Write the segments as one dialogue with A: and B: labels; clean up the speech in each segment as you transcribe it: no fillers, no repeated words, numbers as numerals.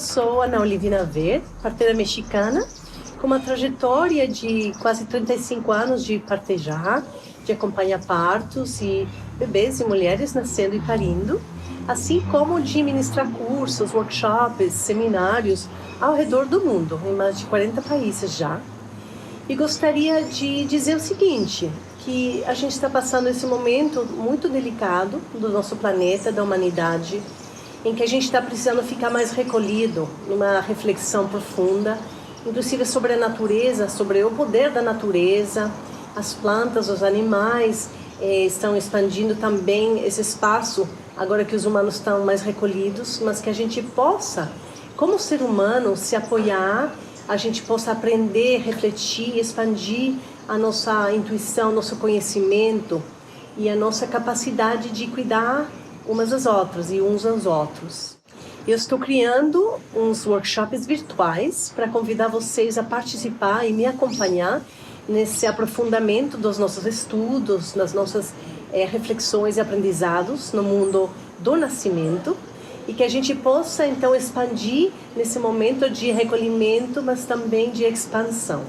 A: sou Ana Olivina Ver, parteira mexicana, com uma trajetória de quase 35 anos de partejar, de acompanhar partos e bebês e mulheres nascendo e parindo, assim como de ministrar cursos, workshops, seminários ao redor do mundo, em mais de 40 países já. E gostaria de dizer o seguinte, que a gente está passando esse momento muito delicado do nosso planeta, da humanidade, em que a gente está precisando ficar mais recolhido, numa reflexão profunda, inclusive sobre a natureza, sobre o poder da natureza, as plantas, os animais estão expandindo também esse espaço, agora que os humanos estão mais recolhidos, mas que a gente possa, como ser humano, se apoiar, a gente possa aprender, refletir, expandir a nossa intuição, nosso conhecimento e a nossa capacidade de cuidar umas das outras e uns aos outros. Eu estou criando uns workshops virtuais para convidar vocês a participar e me acompanhar nesse aprofundamento dos nossos estudos, nas nossas reflexões e aprendizados no mundo do nascimento, e que a gente possa então expandir nesse momento de recolhimento, mas também de expansão.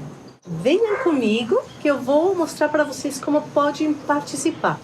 A: Venham comigo que eu vou mostrar para vocês como podem participar.